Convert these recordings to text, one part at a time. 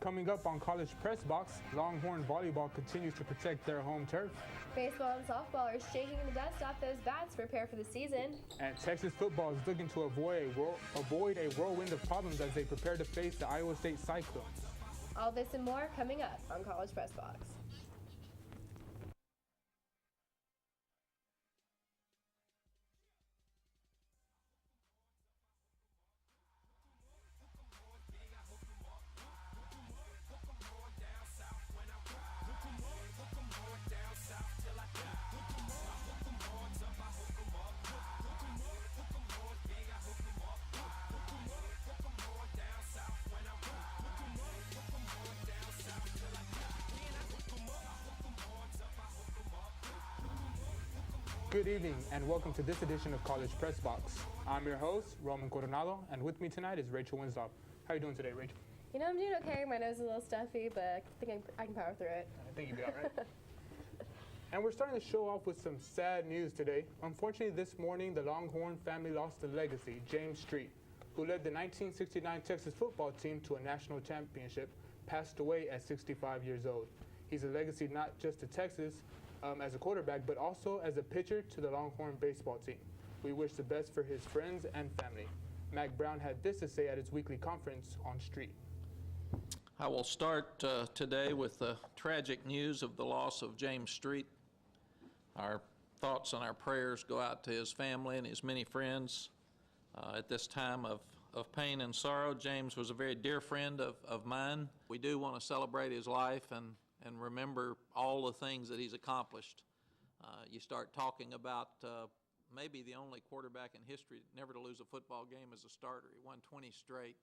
Coming up on College Press Box, Longhorn volleyball continues to protect their home turf. Baseball and softball are shaking the dust off those bats to prepare for the season. And Texas football is looking to avoid a whirlwind of problems as they prepare to face the Iowa State Cyclones. All this and more coming up on College Press Box. Good evening and welcome to this edition of College Press Box. I'm your host, Roman Coronado, and with me tonight is Rachel Winslow. How are you doing today, Rachel? You know, I'm doing okay. My nose is a little stuffy, but I think I can power through it. I think you'll be all right. And we're starting the show off with some sad news today. Unfortunately, this morning, the Longhorn family lost a legacy, James Street, who led the 1969 Texas football team to a national championship, passed away at 65 years old. He's a legacy not just to Texas as a quarterback, but also as a pitcher to the Longhorn baseball team. We wish the best for his friends and family. Mac Brown had this to say at his weekly conference on Street. I will start today with the tragic news of the loss of James Street. Our thoughts and our prayers go out to his family and his many friends at this time of pain and sorrow. James was a very dear friend of mine. We do want to celebrate his life and remember all the things that he's accomplished. You start talking about maybe the only quarterback in history never to lose a football game as a starter. He won 20 straight.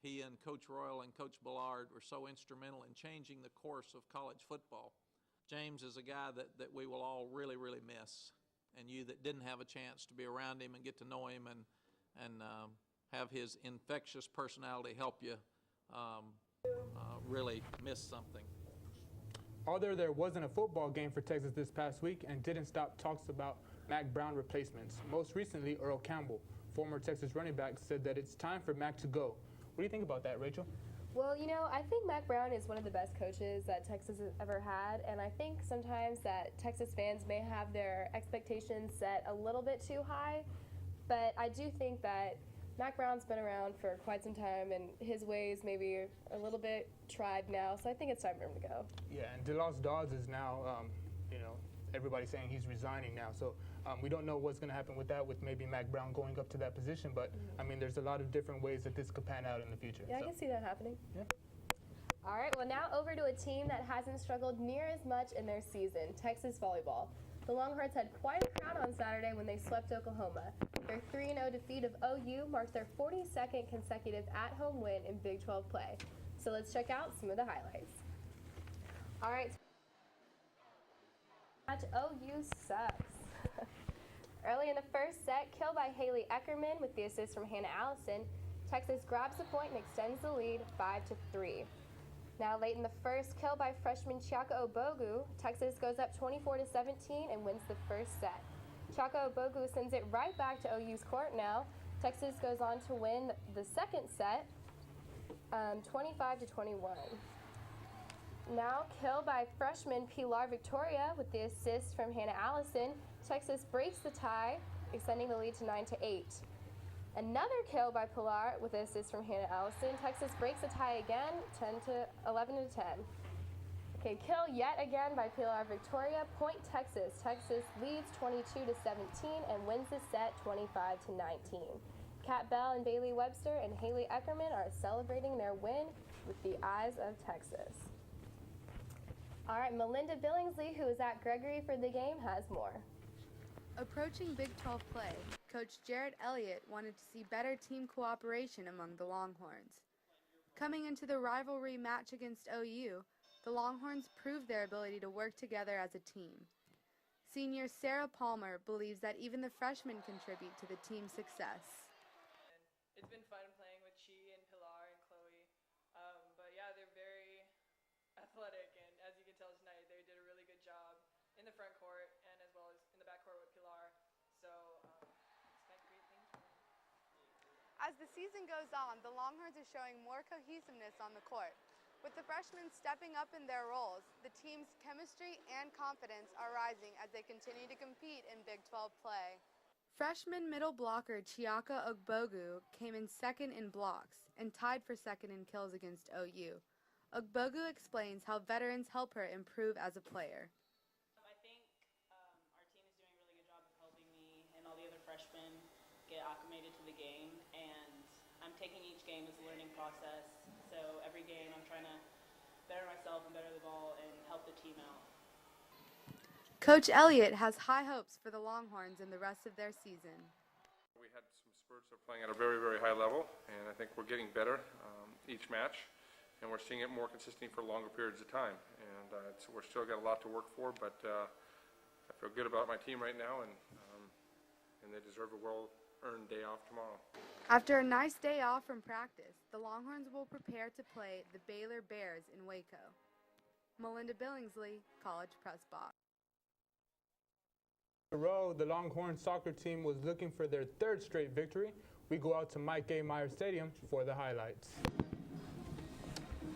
He and Coach Royal and Coach Ballard were so instrumental in changing the course of college football. James is a guy that we will all really, really miss. And you that didn't have a chance to be around him and get to know him and have his infectious personality help you really miss something. Although there wasn't a football game for Texas this past week and didn't stop talks about Mac Brown replacements. Most recently, Earl Campbell, former Texas running back, said that it's time for Mac to go. What do you think about that, Rachel? Well, you know, I think Mac Brown is one of the best coaches that Texas has ever had, and I think sometimes that Texas fans may have their expectations set a little bit too high, but I do think that Mac Brown's been around for quite some time, and his ways maybe are a little bit tried now, so I think it's time for him to go. Yeah, and DeLoss Dodds is now, everybody's saying he's resigning now, so we don't know what's going to happen with that, with maybe Mac Brown going up to that position, but I mean, there's a lot of different ways that this could pan out in the future. Yeah, so I can see that happening. Yeah. All right, well, now over to a team that hasn't struggled near as much in their season, Texas volleyball. The Longhorns had quite a crowd on Saturday when they swept Oklahoma. Their 3-0 defeat of OU marks their 42nd consecutive at-home win in Big 12 play. So let's check out some of the highlights. All right. OU sucks. Early in the first set, kill by Haley Eckerman with the assist from Hannah Allison. Texas grabs the point and extends the lead 5-3. Now late in the first, kill by freshman Chiaka Obogu, Texas goes up 24-17 and wins the first set. Chiaka Obogu sends it right back to OU's court now. Texas goes on to win the second set, 25-21. Now kill by freshman Pilar Victoria with the assist from Hannah Allison. Texas breaks the tie, extending the lead to 9-8. Another kill by Pilar with an assist from Hannah Allison. Texas breaks the tie again, 11-10. Okay, kill yet again by Pilar Victoria. Point Texas. Texas leads 22-17 and wins the set 25-19. Kat Bell and Bailey Webster and Haley Eckerman are celebrating their win with the eyes of Texas. All right, Melinda Billingsley, who was at Gregory for the game, has more. Approaching Big 12 play, Coach Jarrett Elliott wanted to see better team cooperation among the Longhorns. Coming into the rivalry match against OU, the Longhorns proved their ability to work together as a team. Senior Sarah Palmer believes that even the freshmen contribute to the team's success. It's been fun playing with Chi and Pilar and Chloe, but yeah, they're very athletic, and as you can tell tonight, they did a really good job in the front court and as well as in the back court with Pilar. So expect great things from them. As As the season goes on, the Longhorns are showing more cohesiveness on the court. With the freshmen stepping up in their roles, the team's chemistry and confidence are rising as they continue to compete in Big 12 play. Freshman middle blocker Chiaka Ogbogu came in second in blocks and tied for second in kills against OU. Ogbogu explains how veterans help her improve as a player. I think our team is doing a really good job of helping me and all the other freshmen get acclimated to the game, and I'm taking each game as a learning process. So every game I'm trying to better myself and better the ball and help the team out. Coach Elliott has high hopes for the Longhorns in the rest of their season. We had some spurts of playing at a very, very high level, and I think we're getting better each match, and we're seeing it more consistently for longer periods of time. And we're still got a lot to work for, but I feel good about my team right now, and they deserve a well-earned day off tomorrow. After a nice day off from practice, the Longhorns will prepare to play the Baylor Bears in Waco. Melinda Billingsley, College Press Box. In a row, the Longhorn soccer team was looking for their third straight victory. We go out to Mike A. Meyer Stadium for the highlights.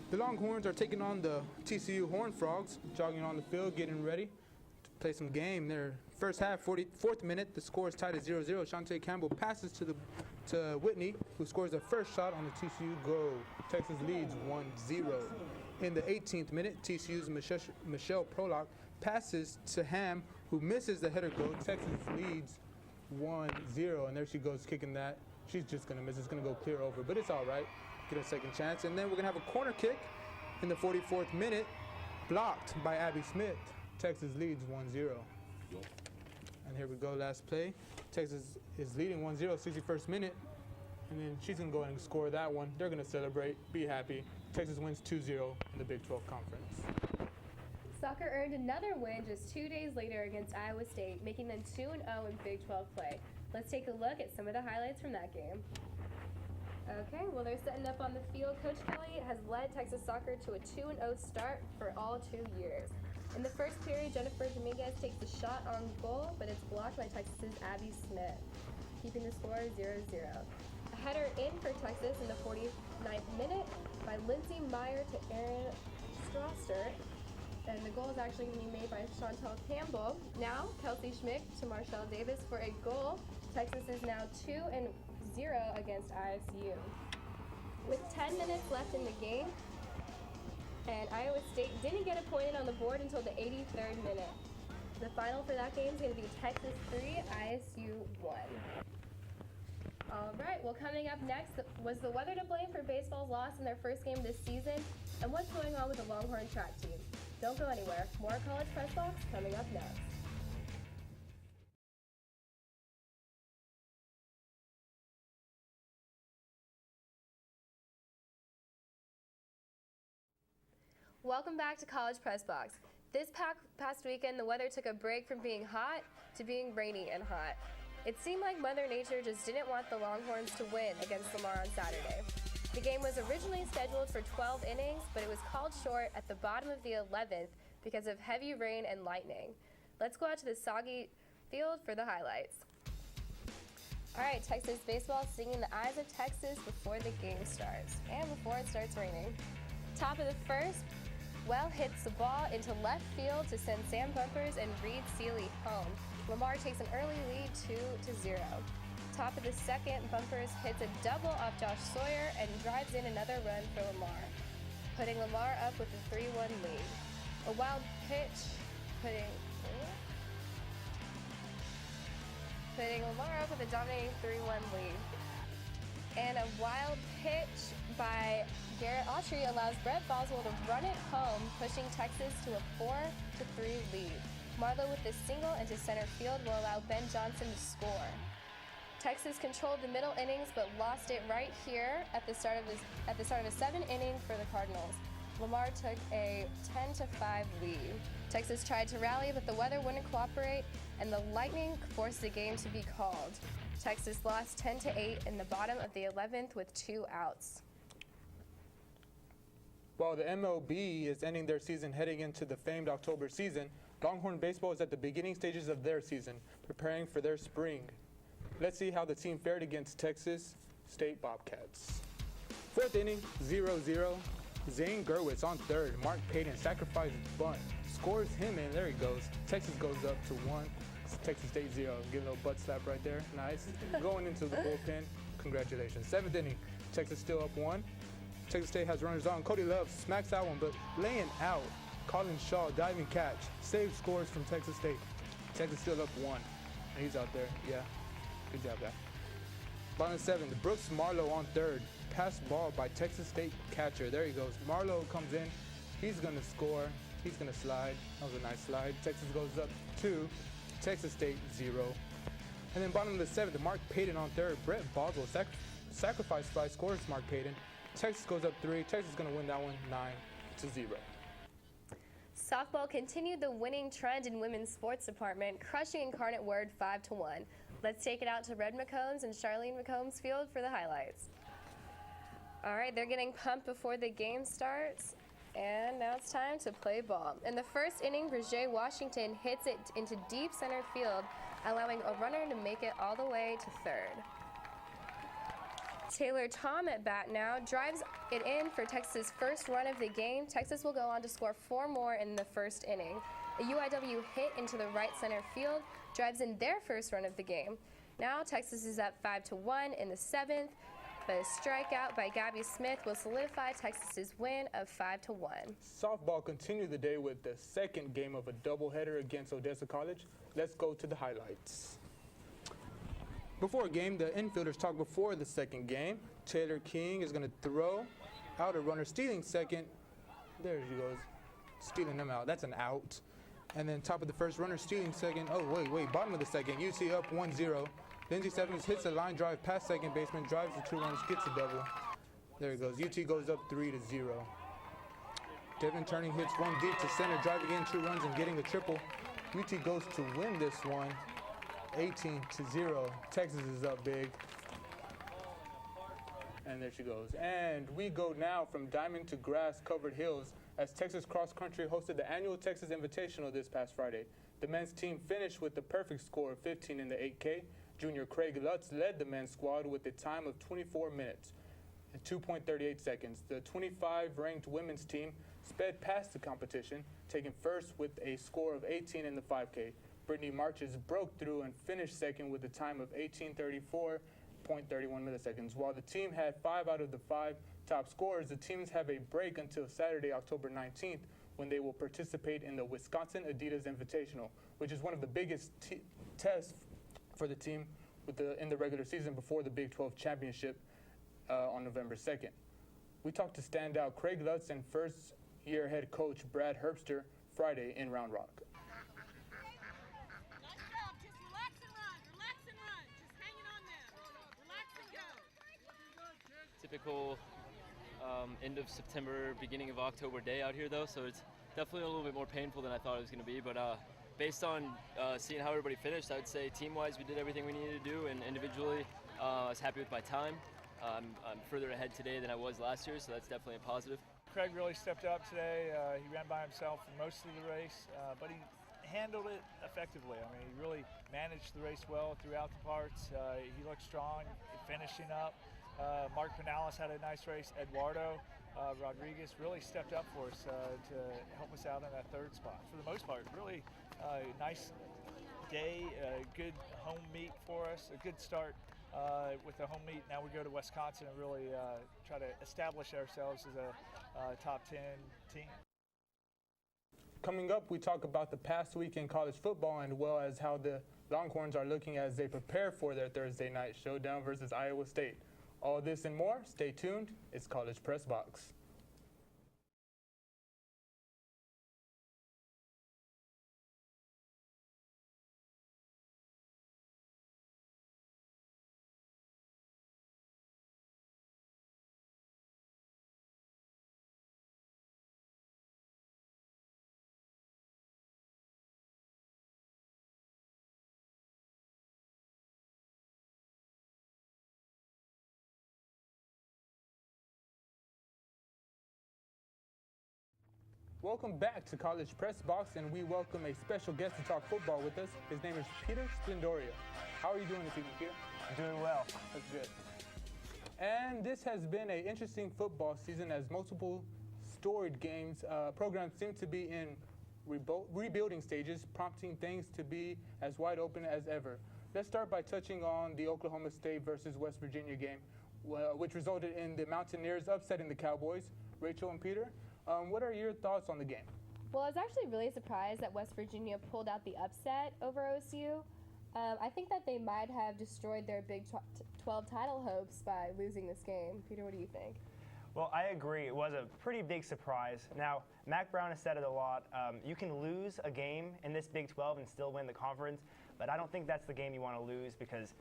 The Longhorns are taking on the TCU Horned Frogs, jogging on the field, getting ready to play some game. Their first half, 44th minute, the score is tied at 0-0. Shantae Campbell passes to Whitney, who scores the first shot on the TCU goal. Texas leads 1-0. In the 18th minute, TCU's Michelle Prolock passes to Ham, who misses the header goal. Texas leads 1-0, and there she goes kicking that. She's just going to miss. It's going to go clear over, but it's all right. Get a second chance. And then we're going to have a corner kick in the 44th minute, blocked by Abby Smith. Texas leads 1-0. And here we go, last play. Texas is leading 1-0, 61st minute. And then she's going to go ahead and score that one. They're going to celebrate, be happy. Texas wins 2-0 in the Big 12 Conference. Soccer earned another win just 2 days later against Iowa State, making them 2-0 in Big 12 play. Let's take a look at some of the highlights from that game. Okay, well, they're setting up on the field. Coach Kelly has led Texas soccer to a 2-0 start for all 2 years. In the first period, Jennifer Dominguez takes the shot on goal, but it's blocked by Texas's Abby Smith, keeping the score 0-0. A header in for Texas in the 49th minute by Lindsay Meyer to Erin Strasser, and the goal is actually going to be made by Chantel Campbell. Now, Kelsey Schmidt to Marshall Davis for a goal. Texas is now 2-0 against ISU. With 10 minutes left in the game, and Iowa State didn't get a point on the board until the 83rd minute. The final for that game is going to be Texas 3, ISU 1. All right, well, coming up next, was the weather to blame for baseball's loss in their first game this season? And what's going on with the Longhorn track team? Don't go anywhere. More College Press Box coming up next. Welcome back to College Press Box. This past weekend, the weather took a break from being hot to being rainy and hot. It seemed like Mother Nature just didn't want the Longhorns to win against Lamar on Saturday. The game was originally scheduled for 12 innings, but it was called short at the bottom of the 11th because of heavy rain and lightning. Let's go out to the soggy field for the highlights. All right, Texas baseball singing the eyes of Texas before the game starts and before it starts raining. Top of the first, Well hits the ball into left field to send Sam Bumpers and Reed Seeley home. Lamar takes an early lead 2-0. Top of the second, Bumpers hits a double off Josh Sawyer and drives in another run for Lamar, putting Lamar up with a 3-1 lead. A wild pitch putting Lamar up with a dominating 3-1 lead. And a wild pitch by Garrett Autry allows Brett Boswell to run it home, pushing Texas to a 4-3 lead. Marlowe with the single into center field will allow Ben Johnson to score. Texas controlled the middle innings but lost it right here at the start of a 7th inning for the Cardinals. Lamar took a 10-5 lead. Texas tried to rally, but the weather wouldn't cooperate, and the lightning forced the game to be called. Texas lost 10-8 in the bottom of the 11th with 2 outs. While the MLB is ending their season heading into the famed October season, Longhorn baseball is at the beginning stages of their season, preparing for their spring. Let's see how the team fared against Texas State Bobcats. Fourth inning, 0-0. Zane Gerwitz on third. Mark Payton sacrifice bunt. Scores him in. There he goes. Texas goes up to 1. Texas State 0. Give a little butt slap right there. Nice. Going into the bullpen. Congratulations. Seventh inning. Texas still up 1. Texas State has runners on. Cody Love smacks that one, but laying out. Colin Shaw diving catch. Save scores from Texas State. Texas still up 1. And he's out there. Yeah. Good job, guy. Bottom of 7. Brooks Marlowe on third. Pass ball by Texas State catcher. There he goes. Marlowe comes in. He's going to score. He's going to slide. That was a nice slide. Texas goes up 2. Texas State 0. And then bottom of the 7th, Mark Payton on third. Brett Boswell sacrifice fly scores Mark Payton. Texas goes up 3. Texas is going to win that one 9-0. Softball continued the winning trend in women's sports department, crushing Incarnate Word 5-1. Let's take it out to Red McCombs and Charlene McCombs Field for the highlights. All right, they're getting pumped before the game starts, and now it's time to play ball. In the first inning, Bridget Washington hits it into deep center field, allowing a runner to make it all the way to third. Taylor Tom at bat now drives it in for Texas' first run of the game. Texas will go on to score 4 more in the first inning. A UIW hit into the right center field drives in their first run of the game. Now Texas is up 5-1 in the 7th. But a strikeout by Gabby Smith will solidify Texas's win of 5-1. Softball continued the day with the second game of a doubleheader against Odessa College. Let's go to the highlights. Before a game, the infielders talked before the second game. Taylor King is going to throw out a runner, stealing second. There she goes, stealing them out. That's an out. And then top of the first, runner stealing second. Oh, wait, bottom of the second. UC up 1-0. Lindsey Stephens hits a line drive past second baseman, drives the 2 runs, gets a double. There he goes. UT goes up 3-0. Devin Turning hits one deep to center, driving in 2 runs and getting a triple. UT goes to win this one, 18-0. Texas is up big. And there she goes. And we go now from diamond to grass-covered hills as Texas Cross Country hosted the annual Texas Invitational this past Friday. The men's team finished with the perfect score of 15 in the 8K. Junior Craig Lutz led the men's squad with a time of 24 minutes and 2.38 seconds. The 25-ranked women's team sped past the competition, taking first with a score of 18 in the 5K. Brittany Marches broke through and finished second with a time of 18:34.31 milliseconds. While the team had 5 out of the 5 top scorers, the teams have a break until Saturday, October 19th, when they will participate in the Wisconsin Adidas Invitational, which is one of the biggest tests for the team in the regular season before the Big 12 championship on November 2nd. We talked to standout Craig Lutz and first-year head coach Brad Herbster Friday in Round Rock. Nice job. Just relax and run. Just hanging on there. Relax and go. Typical end of September, beginning of October day out here, though, so it's definitely a little bit more painful than I thought it was going to be, but based on seeing how everybody finished, I would say team-wise we did everything we needed to do, and individually I was happy with my time. I'm further ahead today than I was last year, so that's definitely a positive. Craig really stepped up today. He ran by himself for most of the race, but he handled it effectively. I mean, he really managed the race well throughout the parts. He looked strong, finishing up. Mark Pinales had a nice race. Eduardo Rodriguez really stepped up for us to help us out in that third spot. For the most part, really nice day, good home meet for us, a good start with the home meet. Now we go to Wisconsin and really try to establish ourselves as a top 10 team. Coming up, we talk about the past week in college football and well as how the Longhorns are looking as they prepare for their Thursday night showdown versus Iowa State. All this and more, stay tuned. It's College Press Box. Welcome back to College Press Box, and we welcome a special guest to talk football with us. His name is Peter Splendoria. How are you doing this evening, Peter? Doing well. That's good. And this has been an interesting football season as multiple storied programs seem to be in rebuilding stages, prompting things to be as wide open as ever. Let's start by touching on the Oklahoma State versus West Virginia game, which resulted in the Mountaineers upsetting the Cowboys. Rachel and Peter, what are your thoughts on the game? Well, I was actually really surprised that West Virginia pulled out the upset over OSU. I think that they might have destroyed their Big 12 title hopes by losing this game. Peter, what do you think? Well, I agree. It was a pretty big surprise. Now, Mac Brown has said it a lot. You can lose a game in this Big 12 and still win the conference, but I don't think that's the game you want to lose because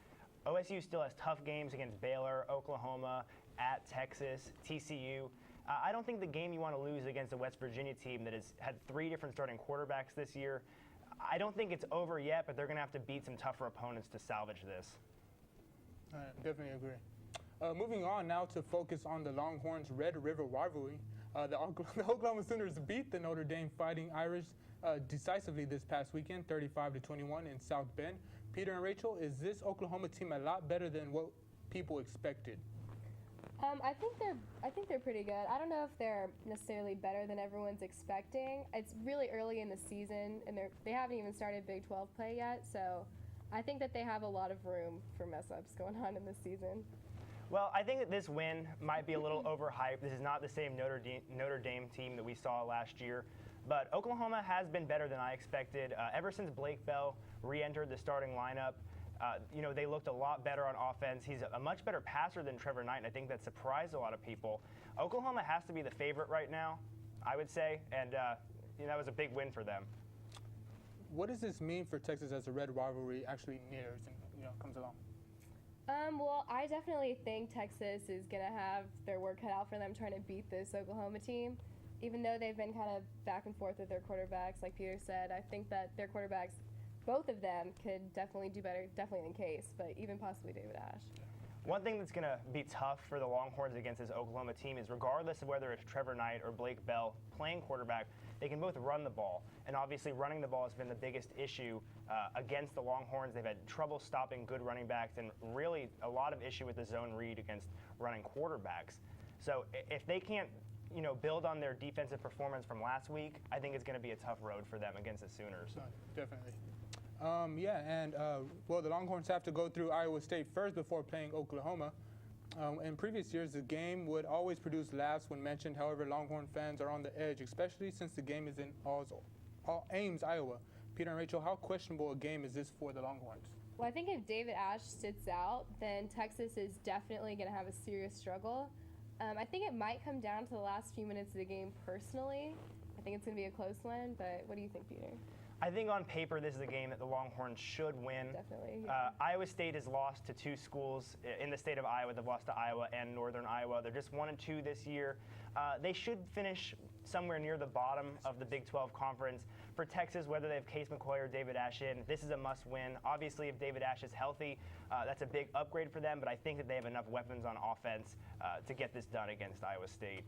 OSU still has tough games against Baylor, Oklahoma, at Texas, TCU. I don't think the game you want to lose against a West Virginia team that has had 3 different starting quarterbacks this year. I don't think it's over yet, but they're going to have to beat some tougher opponents to salvage this. Definitely agree. Moving on now to focus on the Longhorns Red River rivalry. The Oklahoma Sooners beat the Notre Dame Fighting Irish decisively this past weekend, 35-21 in South Bend. Peter and Rachel, is this Oklahoma team a lot better than what people expected? I think they're pretty good. I don't know if they're necessarily better than everyone's expecting. It's really early in the season, and they haven't even started Big 12 play yet. So I think that they have a lot of room for mess-ups going on in this season. Well, I think that this win might be a little overhyped. This is not the same Notre Dame team that we saw last year. But Oklahoma has been better than I expected. Ever since Blake Bell re-entered the starting lineup, they looked a lot better on offense. He's a much better passer than Trevor Knight, and I think that surprised a lot of people. Oklahoma has to be the favorite right now, I would say, and that was a big win for them. What does this mean for Texas as the Red rivalry actually nears and comes along? Well, I definitely think Texas is going to have their work cut out for them trying to beat this Oklahoma team. Even though they've been kind of back and forth with their quarterbacks, like Peter said, I think that their quarterbacks, both of them, could definitely do better, definitely than Case, but even possibly David Ash. One thing that's going to be tough for the Longhorns against this Oklahoma team is regardless of whether it's Trevor Knight or Blake Bell playing quarterback, they can both run the ball. And obviously running the ball has been the biggest issue against the Longhorns. They've had trouble stopping good running backs and really a lot of issue with the zone read against running quarterbacks. So if they can't build on their defensive performance from last week, I think it's going to be a tough road for them against the Sooners. Definitely. The Longhorns have to go through Iowa State first before playing Oklahoma. In previous years, the game would always produce laughs when mentioned. However, Longhorn fans are on the edge, especially since the game is in Ames, Iowa. Peter and Rachel, how questionable a game is this for the Longhorns? Well, I think if David Ash sits out, then Texas is definitely going to have a serious struggle. I think it might come down to the last few minutes of the game personally. I think it's going to be a close one, but what do you think, Peter? I think on paper this is a game that the Longhorns should win. Definitely. Yeah. Iowa State has lost to 2 schools in the state of Iowa. They've lost to Iowa and Northern Iowa. They're just 1-2 this year. They should finish somewhere near the bottom of the Big 12 conference. For Texas, whether they have Case McCoy or David Ash in, this is a must-win. Obviously, if David Ash is healthy, that's a big upgrade for them, but I think that they have enough weapons on offense to get this done against Iowa State.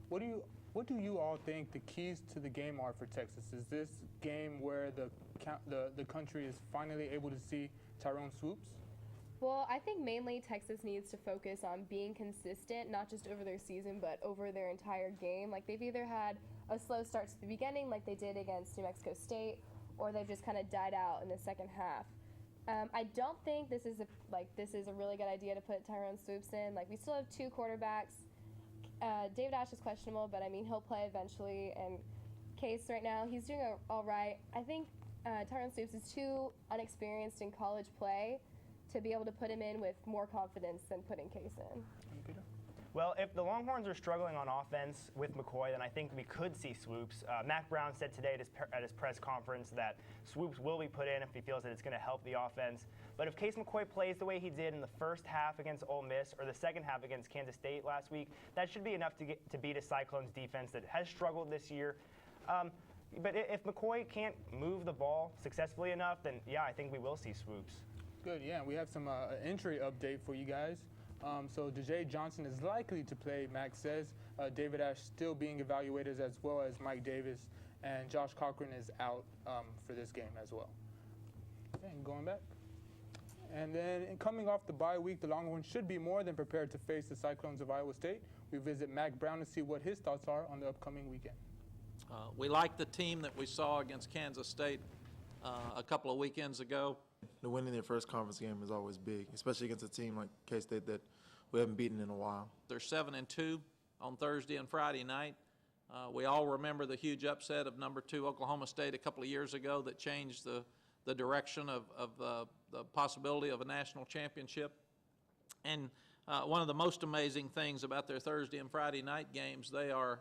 What do you all think the keys to the game are for Texas? Is this game where the country is finally able to see Tyrone swoops? Well, I think mainly Texas needs to focus on being consistent, not just over their season, but over their entire game. Like, they've either had a slow start to the beginning, like they did against New Mexico State, or they've just kind of died out in the second half. I don't think this is a really good idea to put Tyrone swoops in. Like, we still have 2 quarterbacks. David Ash is questionable, but I mean, he'll play eventually. And Case right now, he's doing all right. I think Tyrone Stoops is too unexperienced in college play to be able to put him in with more confidence than putting Case in. Well, if the Longhorns are struggling on offense with McCoy, then I think we could see swoops. Mac Brown said today at his press conference that swoops will be put in if he feels that it's going to help the offense. But if Case McCoy plays the way he did in the first half against Ole Miss or the second half against Kansas State last week, that should be enough to beat a Cyclones defense that has struggled this year. But if McCoy can't move the ball successfully enough, then yeah, I think we will see swoops. Good, yeah. We have some injury update for you guys. So DJ Johnson is likely to play, Max says. David Ash still being evaluated, as well as Mike Davis, and Josh Cochran is out for this game as well. Okay, going back. And then coming off the bye week, the Longhorns should be more than prepared to face the Cyclones of Iowa State. We visit Mac Brown to see what his thoughts are on the upcoming weekend. We like the team that we saw against Kansas State a couple of weekends ago. The winning their first conference game is always big, especially against a team like K-State that we haven't beaten in a while. They're 7-2 on Thursday and Friday night. We all remember the huge upset of number 2 Oklahoma State a couple of years ago that changed the direction of the possibility of a national championship. And one of the most amazing things about their Thursday and Friday night games, they are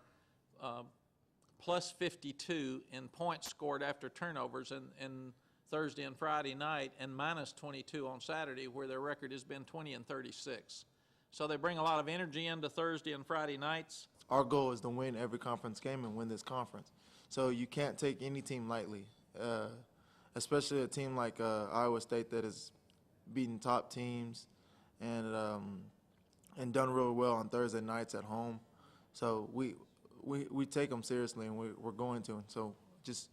plus 52 in points scored after turnovers in Thursday and Friday night, and minus 22 on Saturday, where their record has been 20-36. So they bring a lot of energy into Thursday and Friday nights. Our goal is to win every conference game and win this conference. So you can't take any team lightly, especially a team like Iowa State that has beaten top teams and done real well on Thursday nights at home. So we take them seriously, and we're going to. So just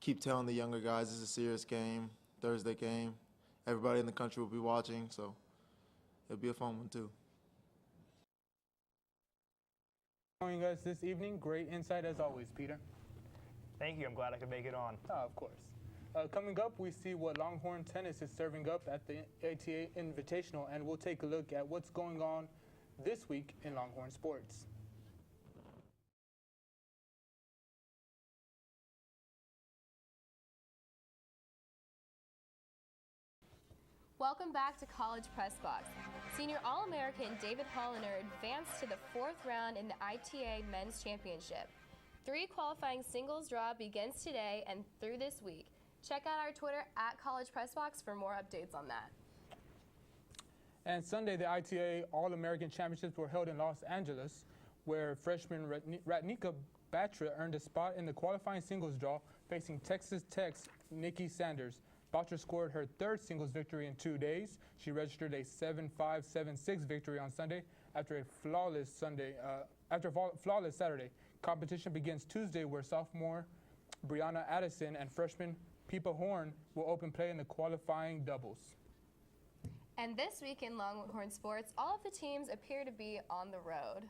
keep telling the younger guys this is a serious game, Thursday game. Everybody in the country will be watching, so it'll be a fun one too. Joining us this evening, great insight as always, Peter. Thank you. I'm glad I could make it on. Of course. Coming up, we see what Longhorn tennis is serving up at the ATA Invitational, and we'll take a look at what's going on this week in Longhorn sports. Welcome back to College Press Box. Senior All-American David Holliner advanced to the 4th round in the ITA Men's Championship. 3 qualifying singles draw begins today and through this week. Check out our Twitter at College Press Box for more updates on that. And Sunday, the ITA All-American Championships were held in Los Angeles, where freshman Ratnika Batra earned a spot in the qualifying singles draw, facing Texas Tech's Nikki Sanders. Batra scored her 3rd singles victory in 2 days. She registered a 7-5, 7-6 victory on Sunday after a flawless Saturday. Competition begins Tuesday, where sophomore Brianna Addison and freshman Pippa Horn will open play in the qualifying doubles. And this week in Longhorn sports, all of the teams appear to be on the road.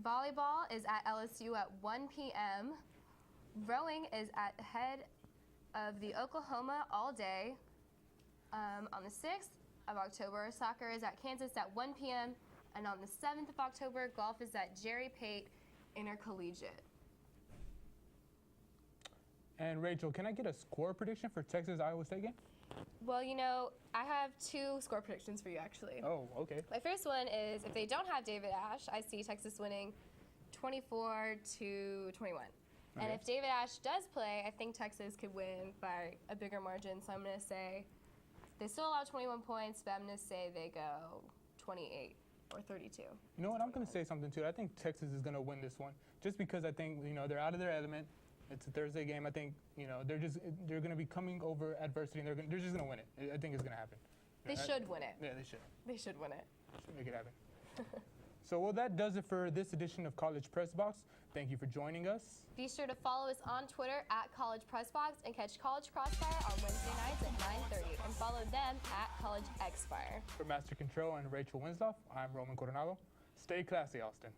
Volleyball is at LSU at 1 p.m. Rowing is at head of the Oklahoma all day on the 6th of October. Soccer is at Kansas at 1 p.m. And on the 7th of October, golf is at Jerry Pate Intercollegiate. And Rachel, can I get a score prediction for Texas-Iowa State game? Well, you know, I have 2 score predictions for you, actually. Oh, okay. My first one is if they don't have David Ash, I see Texas winning 24-21. And Okay. if David Ash does play, I think Texas could win by a bigger margin. So I'm going to say they still allow 21 points, but I'm going to say they go 28 or 32. You know what? I'm going to say something too. I think Texas is going to win this one, just because I think they're out of their element. It's a Thursday game. I think they're going to be coming over adversity, and they're just going to win it. I think it's going to happen. They should win it. Yeah, they should. They should win it. Should make it happen. So, well, that does it for this edition of College Press Box. Thank you for joining us. Be sure to follow us on Twitter at College Press Box and catch College Crossfire on Wednesday nights at 9:30 and follow them at College Xfire. For Master Control and Rachel Winslow, I'm Roman Coronado. Stay classy, Austin.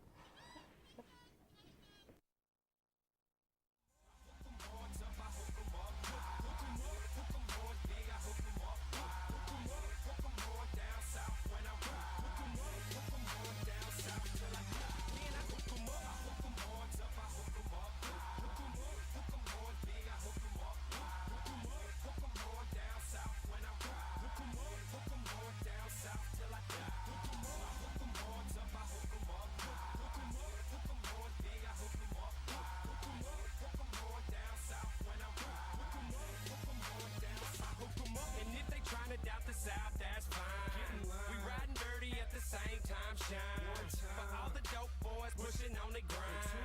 Same time shine. For all the dope boys pushing on the grind.